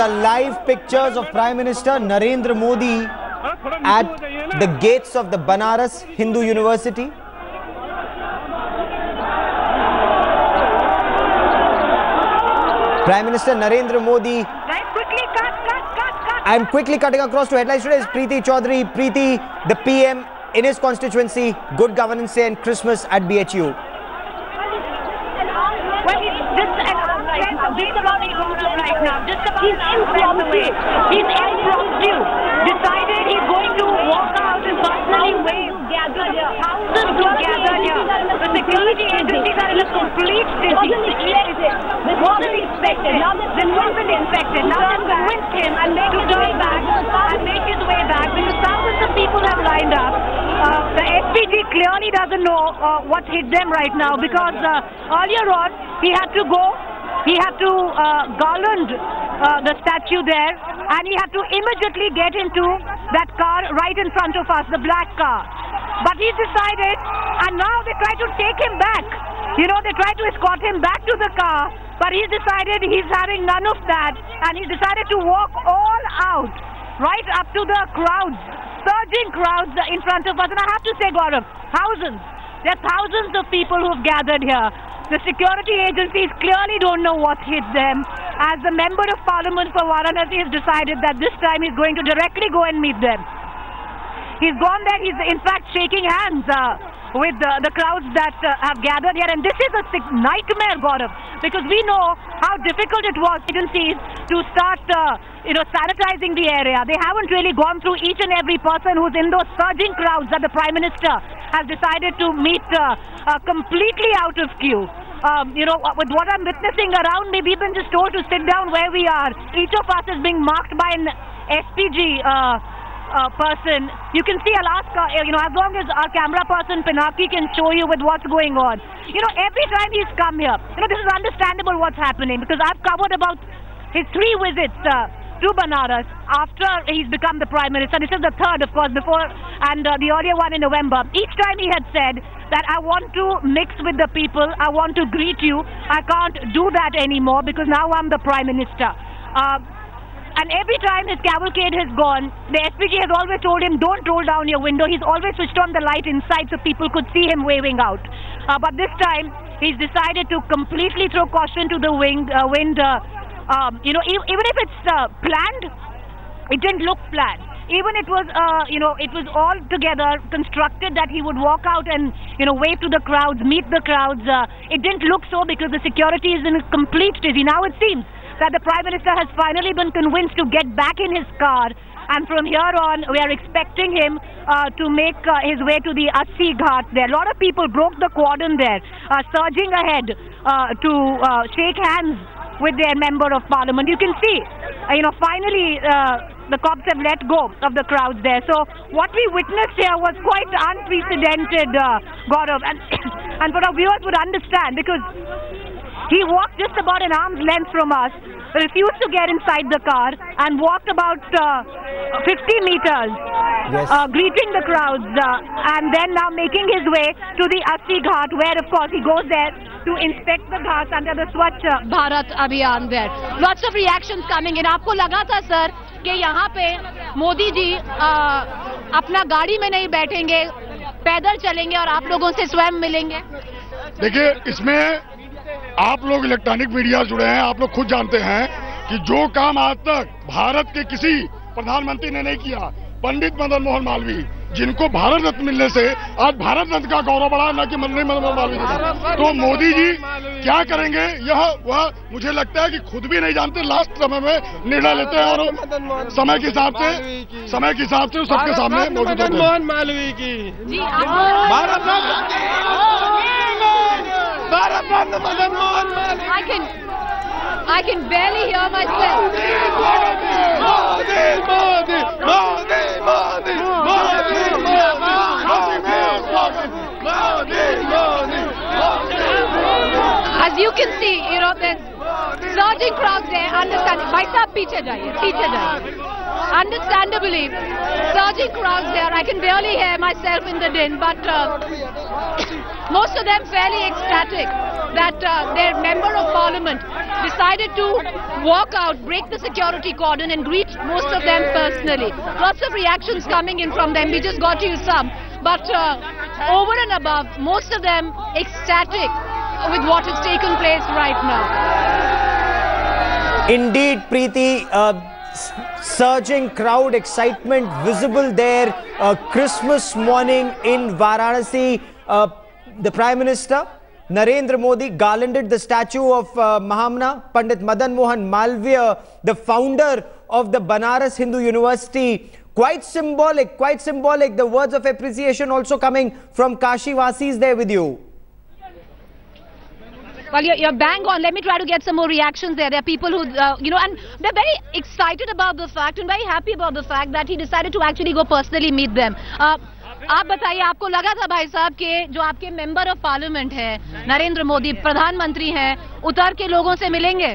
are live pictures of Prime Minister Narendra Modi at the gates of the Banaras Hindu University. Prime Minister Narendra Modi. I am quickly cutting across to headlines today. Is Preeti Chaudhary. Preeti, the PM in his constituency, Good Governance Day and Christmas at BHU. He's impromptu. Decided he's going to walk out and personally wave. Thousands who gathered here. The security agencies are in a complete state. This wasn't expected. Now this wasn't expected. Now they've convinced him and make his way back. Because thousands of people have lined up. The SPG clearly doesn't know what hit them right now, because earlier on he had to go. He had to garland the statue there, and he had to immediately get into that car right in front of us, the black car. But he's decided, and now they try to take him back. You know, they try to escort him back to the car, but he's decided he's having none of that, and he decided to walk all out, right up to the crowds, surging crowds in front of us. And I have to say, Gaurav, thousands. There are thousands of people who have gathered here. The security agencies clearly don't know what hit them. As the Member of Parliament for Varanasi has decided that this time he's going to directly go and meet them. He's gone there. He's in fact shaking hands with the crowds that have gathered here. And this is a nightmare, Gaurav, because we know how difficult it was agencies to start sanitizing the area. They haven't really gone through each and every person who's in those surging crowds that the Prime Minister has decided to meet completely out of queue. With what I'm witnessing around me, we've been just told to sit down where we are. Each of us is being marked by an SPG person. You can see, I'll ask, as long as our camera person Pinaki can show you with what's going on. Every time he's come here, this is understandable what's happening, because I've covered about his 3 visits to Banaras after he's become the Prime Minister. This is the 3rd, of course, before, and the earlier one in November. Each time he had said that I want to mix with the people, I want to greet you. I can't do that anymore because now I'm the Prime Minister. And every time his cavalcade has gone, the SPG has always told him, don't roll down your window. He's always switched on the light inside so people could see him waving out. But this time, he's decided to completely throw caution to the wind. Even if it's planned, it didn't look planned. Even it was, it was all together constructed that he would walk out and, wave to the crowds, meet the crowds. It didn't look so because the security is in a complete state. Now it seems that the Prime Minister has finally been convinced to get back in his car, and from here on we are expecting him to make his way to the Assi Ghat there. A lot of people broke the cordon there, surging ahead to shake hands with their Member of Parliament. You can see, finally the cops have let go of the crowds there. So what we witnessed here was quite unprecedented, Gaurav, and for our viewers would understand, because he walked just about an arm's length from us, refused to get inside the car, and walked about 50 meters, yes, greeting the crowds, and then now making his way to the Assi Ghat, where of course he goes there to inspect the ghats under the Swachh Bharat Abhiyan there. Lots of reactions coming in. आपको लगा था sir कि यहाँ पे मोदी जी अपना गाड़ी में नहीं बैठेंगे, पैदल चलेंगे और आप लोगों से स्वयं मिलेंगे? देखिए, इसमें आप लोग इलेक्ट्रॉनिक मीडिया जुड़े हैं, आप लोग खुद जानते हैं कि जो काम आज तक भारत के किसी प्रधानमंत्री ने नहीं किया, पंडित मदन मोहन मालवीय, जिनको भारत रत्न मिलने से आज भारत रत्न का गौरव बढ़ा, न कि मदन मोहन मालवीय का। तो मोदी जी क्या करेंगे, वह मुझे लगता है कि खुद भी नहीं जानते। लास्ट समय में निर्णय लेते हैं और समय के हिसाब से सबके सामने मौजूद होते हैं। मोहन मालवीय की Bharat Ratna Madan Mohan Malviya. I can barely hear myself. As you can see, there's surging crowds there. Understand? भाई साहब पीछे जाइए, पीछे जाइए. understandably, surging crowds there. I can barely hear myself in the din, but most of them fairly ecstatic that their member of parliament decided to walk out, break the security cordon and greet most of them personally. Lots of reactions coming in from them. We just got to you some. But over and above, most of them ecstatic with what has taken place right now. Indeed, Preeti, surging crowd excitement visible there. Christmas morning in Varanasi, the Prime Minister Narendra Modi garlanded the statue of Mahamana Pandit Madan Mohan Malaviya, the founder of the Banaras Hindu University. Quite symbolic, quite symbolic. The words of appreciation also coming from Kashi Vasis there with you. Well, you're bang on. Let me try to get some more reactions there. There are people who, you know, and they're very excited about the fact and very happy about the fact that he decided to actually go personally meet them. आप बताइए, आपको लगा था भाई साहब के जो आपके मेंबर ऑफ पार्लियामेंट है नरेंद्र मोदी प्रधानमंत्री हैं, उतर के लोगों से मिलेंगे?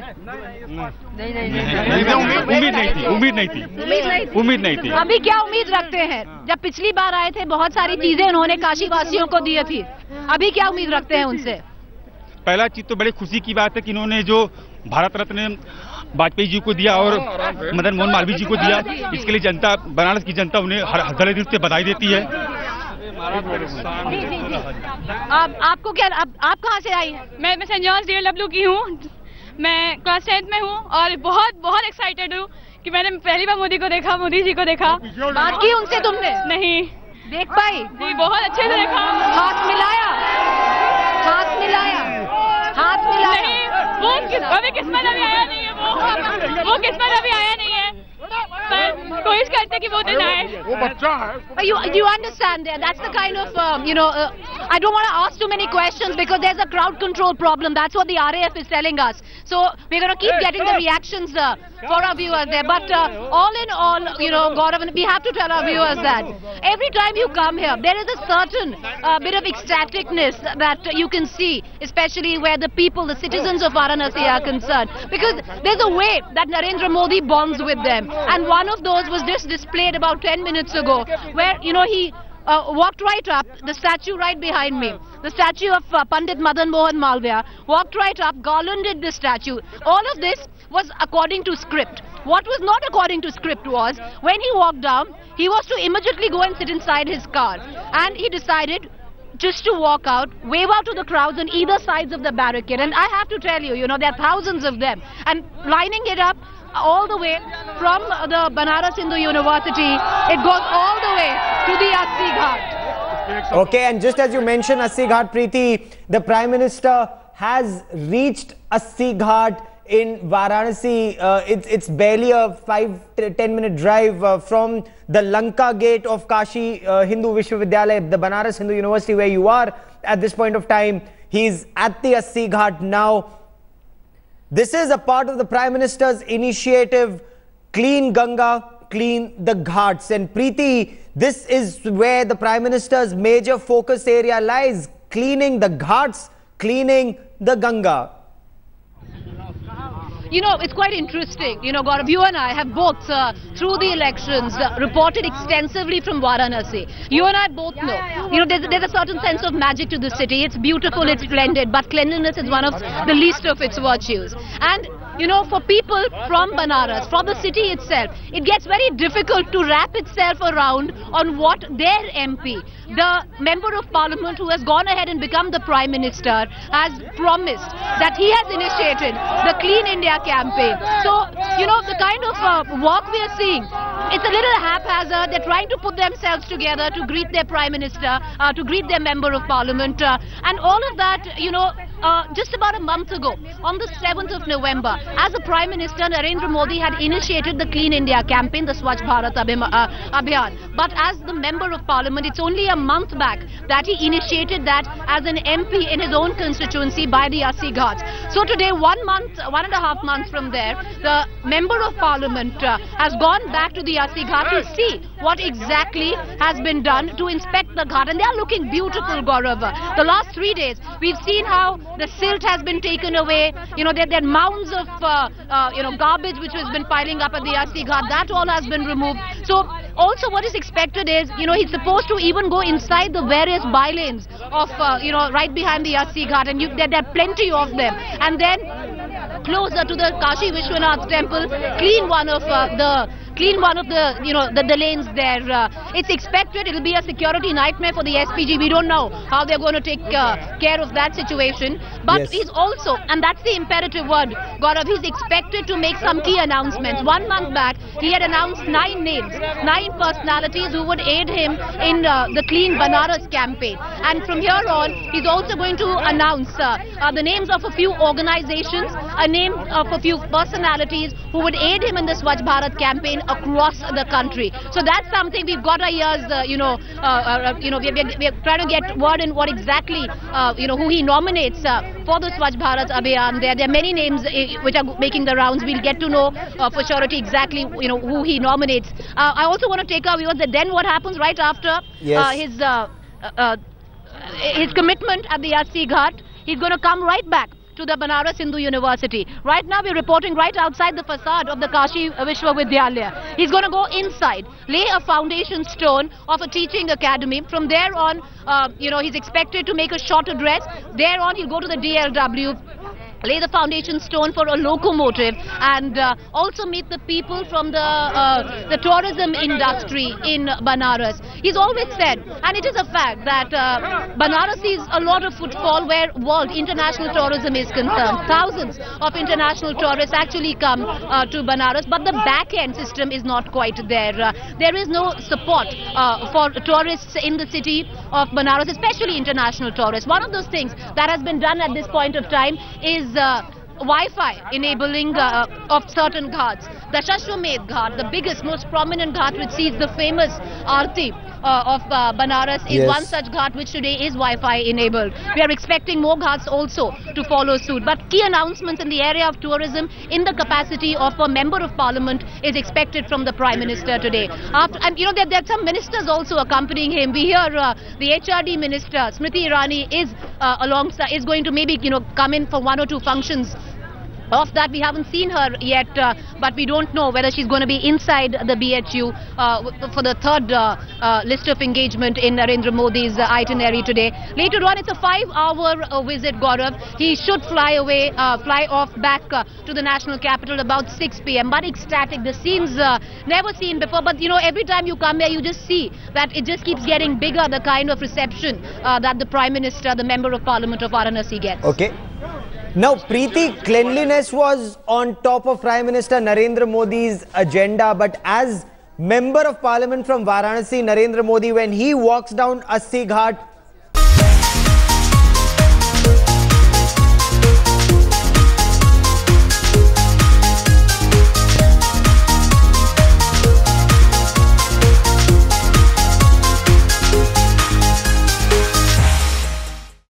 उम्मीद नहीं थी। अभी क्या उम्मीद रखते हैं? जब पिछली बार आए थे बहुत सारी चीजें उन्होंने काशी वासियों को दी थी, अभी क्या उम्मीद रखते हैं उनसे? पहला चीज तो बड़ी खुशी की बात है कि इन्होंने जो भारत रत्न वाजपेयी जी को दिया और मदन मोहन मालवीय जी को दिया, इसके लिए जनता, बनारस की जनता उन्हें हर दिल से बधाई देती है। आपको क्या, आप कहाँ से आई हैं? मैं सेंट जॉन्स DLW की हूँ। मैं क्लास 10th में हूँ और बहुत एक्साइटेड हूँ कि मैंने पहली बार मोदी को देखा, मोदी जी को देखा। बात की उनसे तुमने? नहीं देख पाई? जी, बहुत अच्छे से देखा। हाथ मिलाया? हाथ मिलाया? हाथ मिलाया? नहीं, वो अभी किस्मत अभी आया नहीं है, वो किस्मत अभी आया नहीं है, पर कोशिश करते कि वो दिन आए। वो बच्चा है। You understand there? That's the kind of you know. I don't want to ask too many questions because there's a crowd control problem. That's what the RAF is telling us. So we're going to keep getting the reactions for our viewers there. But all in all, you know, Gaurav, we have to tell our viewers that every time you come here, there is a certain bit of ecstaticness that you can see, especially where the people, the citizens of Varanasi are concerned. Because there's a way that Narendra Modi bonds with them. And one of those was just displayed about 10 minutes ago, where, you know, he walked right up, the statue right behind me, the statue of Pandit Madan Mohan Malaviya, walked right up, garlanded the statue. All of this was according to script. What was not according to script was, when he walked down, he was to immediately go and sit inside his car. And he decided just to walk out, wave out to the crowds on either sides of the barricade. And I have to tell you, you know, there are thousands of them. And lining it up all the way from the Banaras Hindu University, it goes all the way to the Assi Ghat. Okay, and just as you mentioned Assi Ghat, Preeti, the Prime Minister has reached Assi Ghat in Varanasi. It's barely a 5-10 minute drive from the Lanka gate of Kashi Hindu Vishwavidyalaya, the Banaras Hindu University, where you are at this point of time. He's at the Assi Ghat now. This is a part of the Prime Minister's initiative, Clean Ganga, Clean the Ghats. And Preeti, this is where the Prime Minister's major focus area lies, cleaning the Ghats, cleaning the Ganga. You know, it's quite interesting. You know, Gaurav, you and I have both, through the elections, reported extensively from Varanasi. You and I both know, you know, there's a certain sense of magic to the city. It's beautiful, it's splendid, but cleanliness is one of the least of its virtues. And, you know, for people from Banaras, from the city itself, it gets very difficult to wrap itself around on what their MP, the Member of Parliament who has gone ahead and become the Prime Minister, has promised that he has initiated the Clean India campaign. So, you know, the kind of walk we are seeing, it's a little haphazard. They're trying to put themselves together to greet their Prime Minister, to greet their Member of Parliament, and all of that, you know, just about a month ago, on the 7th of November, as a Prime Minister, Narendra Modi had initiated the Clean India campaign, the Swachh Bharat Abhiyan. But as the Member of Parliament, it's only a month back that he initiated that as an MP in his own constituency by the Assi Ghats. So today, 1.5 months from there, the Member of Parliament has gone back to the Assi Ghat to see what exactly has been done to inspect the ghat, and they are looking beautiful, Gaurav. The last 3 days, we've seen how the silt has been taken away. You know, there are mounds of garbage which has been piling up at the Assi Ghat. That all has been removed. So also what is expected is, he's supposed to even go inside the various bylanes of, right behind the Assi Ghat, and there are plenty of them. And then closer to the Kashi Vishwanath temple, clean one of the lanes there. It's expected it will be a security nightmare for the SPG. We don't know how they're going to take care of that situation. But yes, he's also, and that's the imperative word, Gaurav, he's expected to make some key announcements. 1 month back, he had announced 9 names, 9 personalities who would aid him in the Clean Banaras campaign. And from here on, he's also going to announce the names of a few organizations, a name of a few personalities who would aid him in the Swachh Bharat campaign across the country. So that's something we've got our ears, we're trying to get word in what exactly, who he nominates for the Swachh Bharat Abhiyan. There are many names which are making the rounds. We'll get to know for surety exactly, who he nominates. I also want to take our viewers that then what happens right after his commitment at the Assi Ghat, he's going to come right back to the Banaras Hindu University. Right now we're reporting right outside the facade of the Kashi Vishwavidyalaya. He's going to go inside, lay a foundation stone of a teaching academy. From there on, he's expected to make a short address. There on, he'll go to the DLW, lay the foundation stone for a locomotive, and also meet the people from the tourism industry in Banaras. He's always said, and it is a fact, that Banaras sees a lot of footfall where international tourism is concerned. Thousands of international tourists actually come to Banaras, but the back-end system is not quite there. There is no support for tourists in the city of Banaras, especially international tourists. One of those things that has been done at this point of time is Wi-Fi enabling of certain ghats. The Shashwamedh Ghat, the biggest, most prominent ghat which sees the famous Aarti of Banaras, is one such ghat which today is Wi-Fi enabled. We are expecting more ghats also to follow suit. But key announcements in the area of tourism in the capacity of a member of parliament is expected from the Prime Minister today. And there are some ministers also accompanying him. We hear the HRD Minister Smriti Irani is going to maybe come in for 1 or 2 functions. Of that, we haven't seen her yet, but we don't know whether she's going to be inside the BHU for the third list of engagement in Narendra Modi's itinerary today. Later on, it's a 5-hour visit, Gaurav. He should fly off back to the national capital about 6 p.m. But ecstatic, the scenes never seen before. But every time you come here, you just see that it just keeps getting bigger, the kind of reception that the Prime Minister, the Member of Parliament of Varanasi gets. Okay. Now, Preeti, cleanliness was on top of Prime Minister Narendra Modi's agenda, but as Member of Parliament from Varanasi, Narendra Modi, when he walks down Assi Ghat,